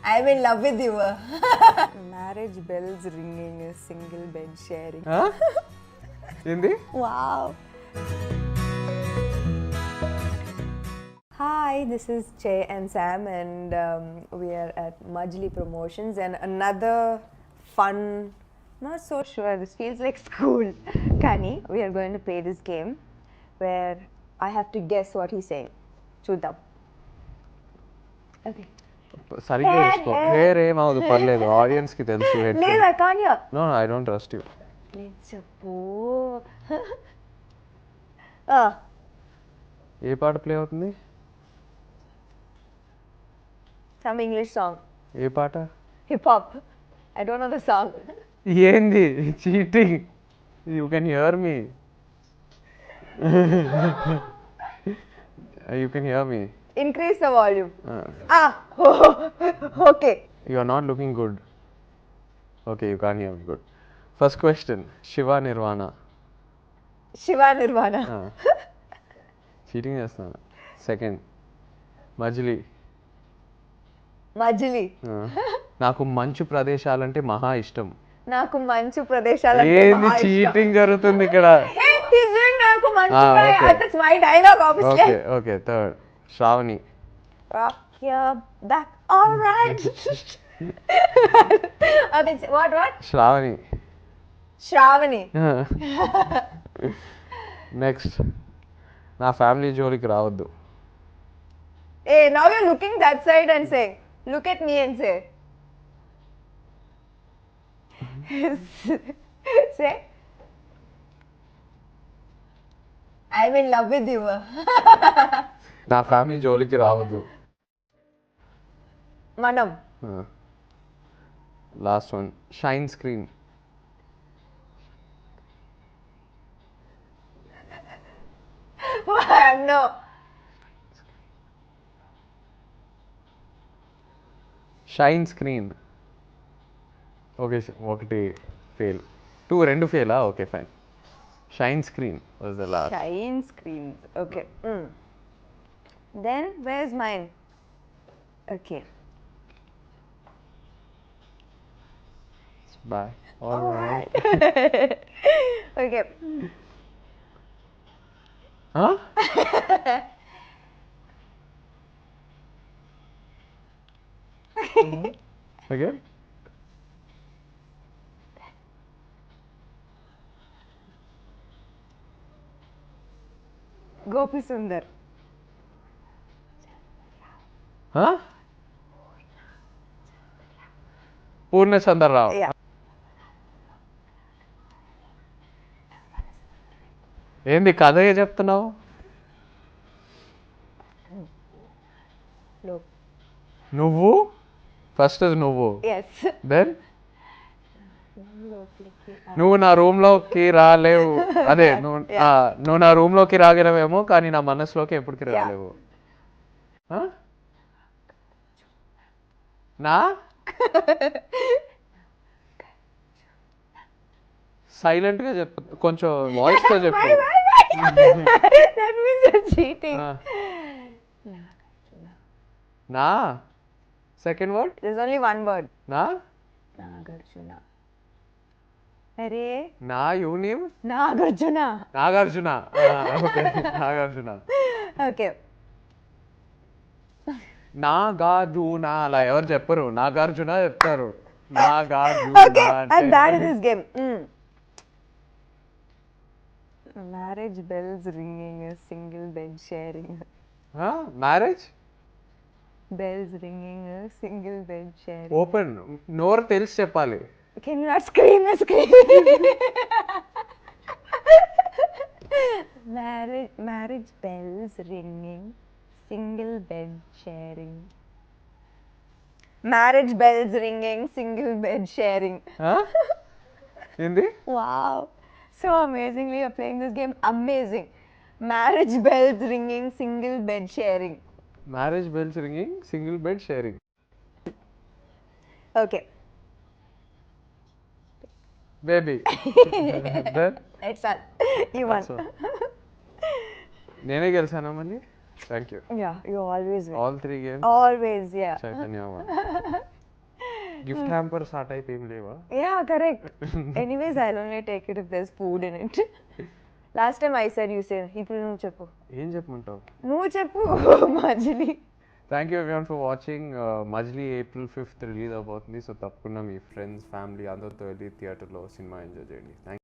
I'm in love with you. Marriage bells ringing, a single bed sharing. ఏంది? Wow. Hi, this is Che and Sam, and we are at Majli Promotions, and another fun, not so sure, this feels like school. Kani, we are going to play this game where I have to guess what he's saying. Chudam. Okay. సరిగ్గా చేసుకో. Hair ఏమవుదు, పర్లేదు, audience కి తెలుసు. Please, I can't hear. No I don't trust you. Please, చెప్పు. ఏ పాట play అవుతుంది? Some English song. ఏ పాట? Hip hop. I don't know the song. ఏంది cheating? You can hear me. You can hear me. Increase the volume. Okay. You are not looking good. Okay, you can't hear me good. First question, Shiva Nirvana. Shiva Nirvana. Cheating చేస్తాను. Second, మజిలీ. Majli. నాకు మంచు ప్రదేశాలంటే మహా ఇష్టం. నాకు మంచు ప్రదేశాలు ఏంది cheating జరుగుతుంది ఇక్కడ? నాకు మంచు ప్రదేశాలు. That's my dialogue, obviously. Okay okay, third, Shravani. Rock your back, all right. Okay, what? Shravani. Shravani. Next, నా ఫ్యామిలీ జోలికి రావద్దు. Hey, now you're looking that side and saying, look at me and say. Say. I'm in love with you. నా family జోలికి రావద్దు. Manam. Last one, shine screen. No. Shine screen. Okay, ఒకటి fail. రెండు ఫెయిలా? Okay fine. Shine screen was the last. Shine screens. Okay. Then where's mine? Okay. Bye. All right. Okay. Okay. Gopi Sundar. Purnachandrarao. Yeah. ఏంది కథ చెప్తున్నావు? Look. నువ్వు first, నువ్వు Yes. Then నువ్వు నా రూమ్ లోకి రాలేవు. అదే నువ్వు నా రూమ్ లోకి రాగలవేమో, కానీ నా మనసులోకి ఎప్పటికి రాలేవు. నా సైలెంట్ గా చెప్పు, కొంచెం వాయిస్ తో చెప్పు. That means you're cheating. నా second word. There's only one word. నా Nagarjuna. Arey. నా యూనిమ్ Nagarjuna. Nagarjuna. Okay, Nagarjuna. Okay. Nagarjuna అలా ఎవరు చెప్పరు, నాగార్జున చెప్తారు. Nagarjuna. Okay, I'm bad at this game. Marriage bells ringing, a single bed sharing. Marriage Bells ringing, a single bed sharing. Open, నోరు తెలిసి చెప్పాలి. Can you not scream? Marriage bells ringing, single bed sharing. Marriage bells ringing, single bed sharing. ఏంది? Wow, so amazingly you're playing this game. Amazing. Marriage bells ringing, single bed sharing. Marriage bells ringing, single bed sharing. Okay. Baby. It's all. You won. నేనే గెలిచానా మళ్ళీ? Thank you. Yeah, you always win. All 3 games Always, yeah. Chaitanya. Gift hampers ఆ type ఏం లేవా? Yeah, correct. Anyways, I'll only take it if there's food in it. Last time I said, you say, ఇప్పుడు నువ్వు చెప్పు. ఏం చెప్పమంటావు? నువ్వు చెప్పు Majili. Thank you everyone for watching. Majili April 5th release అవబోతుంది. సో తప్పకుండా మీ ఫ్రెండ్స్ ఫ్యామిలీ అందరితో వెళ్ళి థియేటర్లో సినిమా ఎంజాయ్ చేయండి. థ్యాంక్